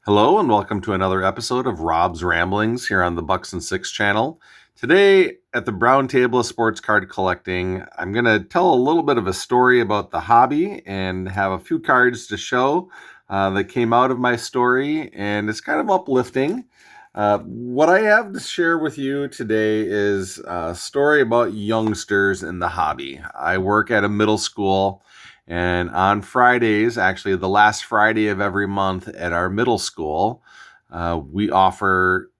Hello and welcome to another episode of Rob's Ramblings here on the Bucks and Six channel. Today at the Brown Table of Sports Card Collecting, I'm going to tell a little bit of a story about the hobby and have a few cards to show that came out of my story, and it's kind of uplifting. What I have to share with you today is a story about youngsters in the hobby. I work at a middle school. And on Fridays, actually the last Friday of every month at our middle school, we offer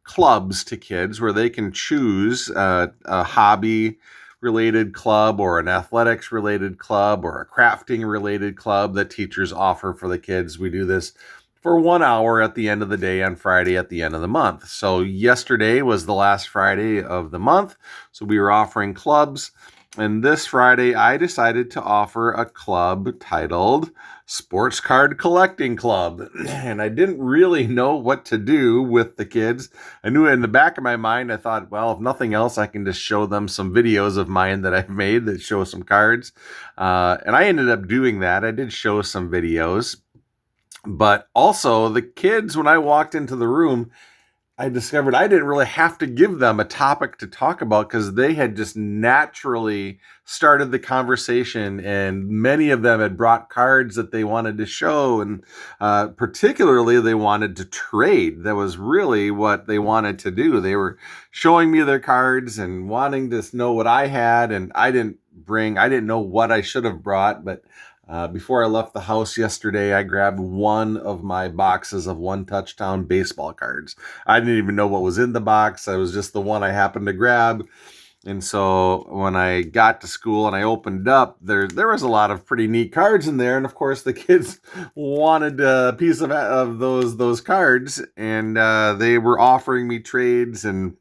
clubs to kids where they can choose a hobby related club or an athletics related club or a crafting related club that teachers offer for the kids. We do this for 1 hour at the end of the day on Friday at the end of the month. So yesterday was the last Friday of the month. So we were offering clubs. And this Friday, I decided to offer a club titled Sports Card Collecting Club. And I didn't really know what to do with the kids. I knew in the back of my mind, I thought, well, if nothing else, I can just show them some videos of mine that I've made that show some cards. And I ended up doing that. I did show some videos. But also, the kids, when I walked into the room, I discovered I didn't really have to give them a topic to talk about because they had just naturally started the conversation, and many of them had brought cards that they wanted to show, and particularly they wanted to trade. That was really what they wanted to do. They were showing me their cards and wanting to know what I had, and I didn't know what I should have brought, but before I left the house yesterday, I grabbed one of my boxes of One Touchdown baseball cards. I didn't even know what was in the box. I was just the one I happened to grab. And so when I got to school and I opened up, there was a lot of pretty neat cards in there. And of course, the kids wanted a piece of those cards, and they were offering me trades, and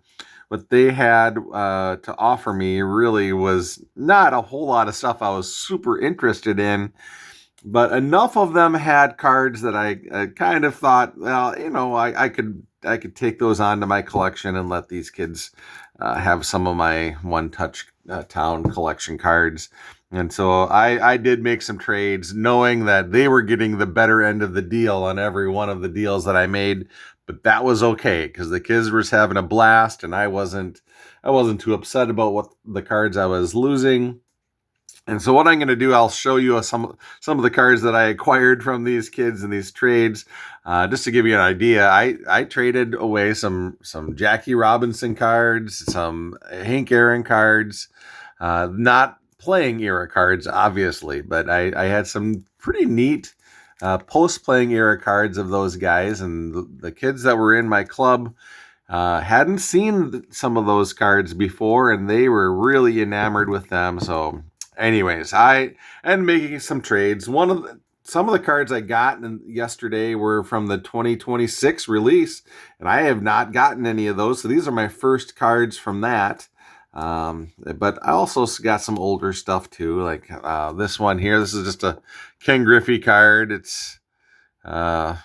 what they had to offer me really was not a whole lot of stuff I was super interested in, but enough of them had cards that I kind of thought, well, I could take those onto my collection and let these kids have some of my One Touch Town collection cards. And so I did make some trades, knowing that they were getting the better end of the deal on every one of the deals that I made. But that was okay because the kids were having a blast, and I wasn't too upset about what the cards I was losing. And so what I'm going to do, I'll show you some of the cards that I acquired from these kids in these trades, just to give you an idea. I traded away some Jackie Robinson cards, some Hank Aaron cards, not playing era cards, obviously, but I had some pretty neat post-playing era cards of those guys, and the kids that were in my club hadn't seen some of those cards before, and they were really enamored with them. So anyways, I ended making some trades. Some of the cards I got yesterday were from the 2026 release, and I have not gotten any of those. So these are my first cards from that. But I also got some older stuff too, like this one here. This is just a Ken Griffey card. It's kind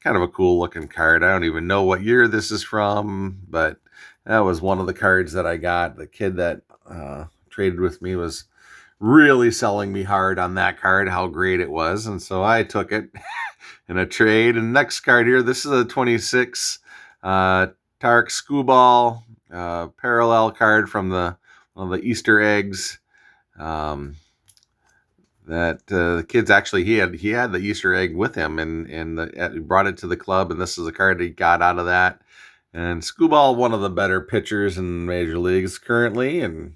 of a cool looking card. I don't even know what year this is from, but that was one of the cards that I got. The kid that traded with me was really selling me hard on that card, how great it was. And so I took it in a trade. And next card here, this is a 26 Tarek Skubal parallel card from one of the Easter eggs. That the kids actually, he had the Easter egg with him, and he brought it to the club, and this is a card he got out of that. And Skubal, one of the better pitchers in major leagues currently, and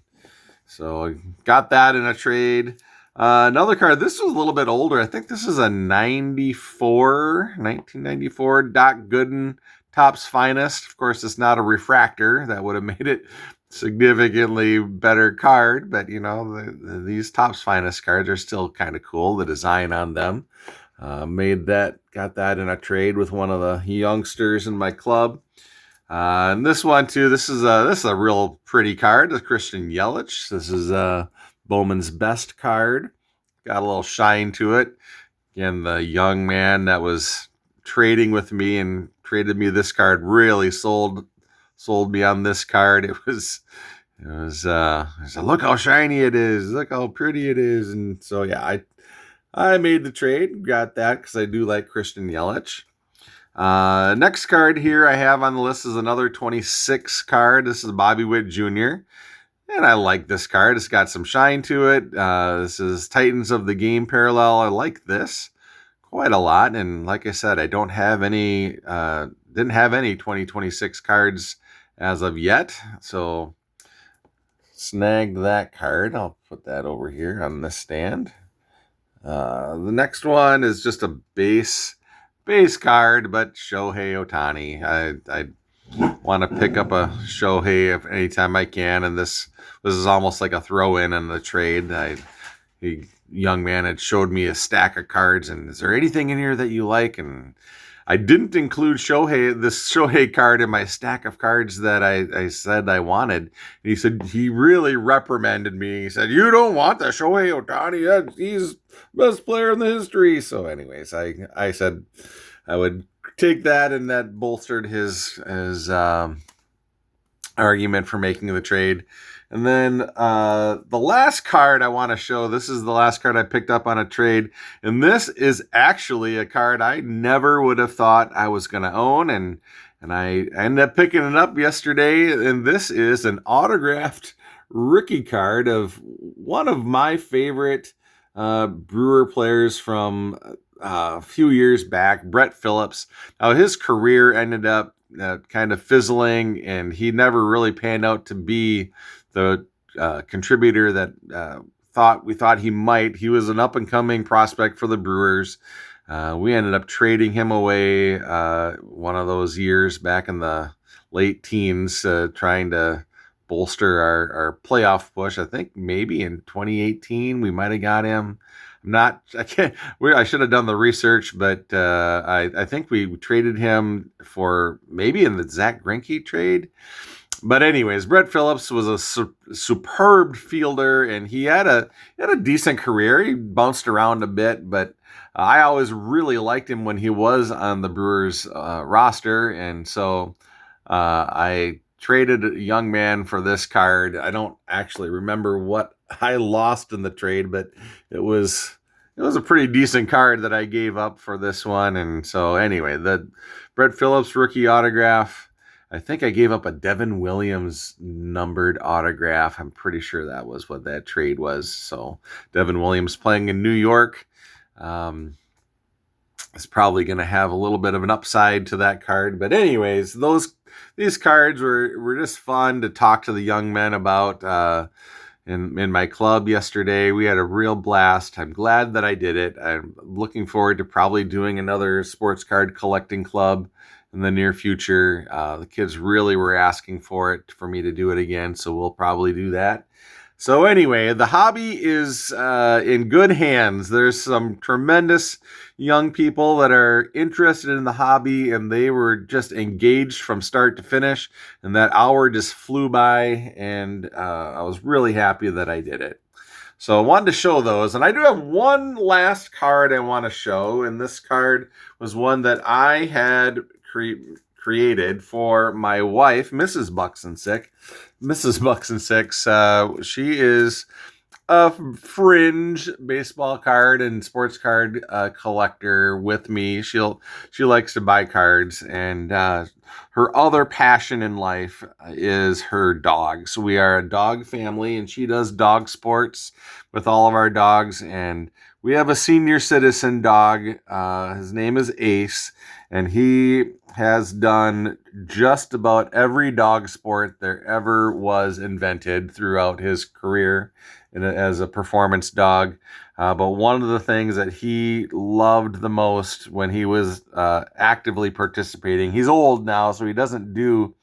so I got that in a trade. Another card, this was a little bit older. I think this is a 1994 Doc Gooden Topps Finest. Of course, it's not a refractor. That would have made it significantly better card, but these Topps Finest cards are still kind of cool. The design on them. Got that in a trade with one of the youngsters in my club. And this one too, this is a real pretty card, the Christian Yelich. This is Bowman's best card. Got a little shine to it. Again, the young man that was trading with me and traded me this card really sold me on this card. It was look how shiny it is, look how pretty it is. And so yeah, I made the trade, got that because I do like Christian Yelich. Next card here I have on the list is another 26 card. This is Bobby Witt Jr. And I like this card. It's got some shine to it. This is Titans of the Game parallel. I like this quite a lot. And like I said, I don't have any, didn't have any 2026 cards as of yet. So snagged that card. I'll put that over here on the stand. The next one is just a base card, but Shohei Ohtani. I want to pick up a Shohei anytime I can, and this is almost like a throw-in the trade. The young man had showed me a stack of cards, and is there anything in here that you like? And I didn't include this Shohei card in my stack of cards that I said I wanted. And he said, he really reprimanded me. He said, you don't want the Shohei Ohtani. He's best player in the history. So anyways, I said I would take that, and that bolstered his argument for making the trade. And then the last card I want to show, this is the last card I picked up on a trade. And this is actually a card I never would have thought I was going to own. And I ended up picking it up yesterday. And this is an autographed rookie card of one of my favorite Brewer players from a few years back, Brett Phillips. Now, his career ended up kind of fizzling, and he never really panned out to be the contributor that we thought he might. He was an up-and-coming prospect for the Brewers. We ended up trading him away one of those years back in the late teens, trying to bolster our playoff push. I think maybe in 2018 we might have got him. I should have done the research, but I think we traded him for maybe in the Zach Greinke trade. But anyways, Brett Phillips was a superb fielder, and he had a decent career. He bounced around a bit, but I always really liked him when he was on the Brewers roster, and so I traded a young man for this card. I don't actually remember what I lost in the trade, but it was a pretty decent card that I gave up for this one. And so anyway, the Brett Phillips rookie autograph. I think I gave up a Devin Williams numbered autograph. I'm pretty sure that was what that trade was. So Devin Williams playing in New York is probably going to have a little bit of an upside to that card. But anyways, these cards were just fun to talk to the young men about. In my club yesterday, we had a real blast. I'm glad that I did it. I'm looking forward to probably doing another sports card collecting club in the near future. The kids really were asking for me to do it again, so we'll probably do that. So anyway, the hobby is in good hands. There's some tremendous young people that are interested in the hobby, and they were just engaged from start to finish. And that hour just flew by, and I was really happy that I did it. So I wanted to show those. And I do have one last card I want to show, and this card was one that I had created for my wife, Mrs. Buxton Six. She is a fringe baseball card and sports card collector with me. She likes to buy cards, and her other passion in life is her dogs. We are a dog family, and she does dog sports with all of our dogs. And we have a senior citizen dog. His name is Ace, and he has done just about every dog sport there ever was invented throughout his career as a performance dog. But one of the things that he loved the most when he was actively participating, he's old now, so he doesn't do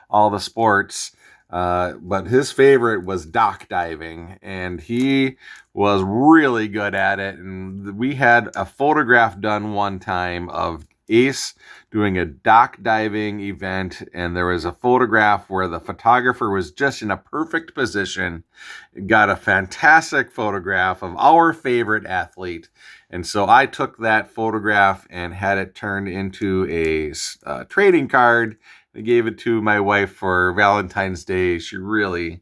all the sports, but his favorite was dock diving, and he was really good at it. And we had a photograph done one time of Ace doing a dock diving event, and there was a photograph where the photographer was just in a perfect position, got a fantastic photograph of our favorite athlete. And so I took that photograph and had it turned into a trading card. I gave it to my wife for Valentine's Day. She really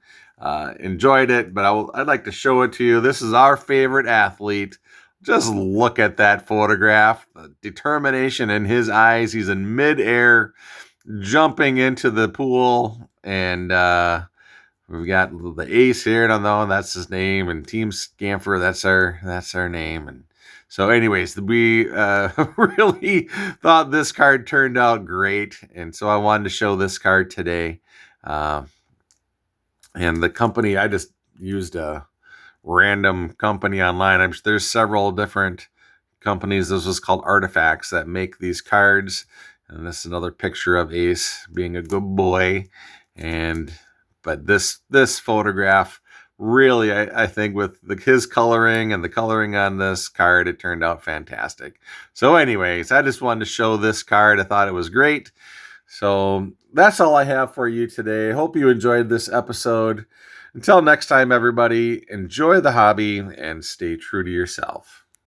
enjoyed it, but I'd like to show it to you. This is our favorite athlete. Just look at that photograph. The determination in his eyes. He's in midair, jumping into the pool, and we've got the ace here. I don't know, that's his name, and Team Scamper. That's our name. And so, anyways, we really thought this card turned out great, and so I wanted to show this card today. And the company, I just used a random company online. There's several different companies. This was called Artifacts that make these cards. And this is another picture of Ace being a good boy. But this photograph really, I think with his coloring and the coloring on this card, it turned out fantastic. So anyways, I just wanted to show this card. I thought it was great. So that's all I have for you today. Hope you enjoyed this episode. Until next time, everybody, enjoy the hobby and stay true to yourself.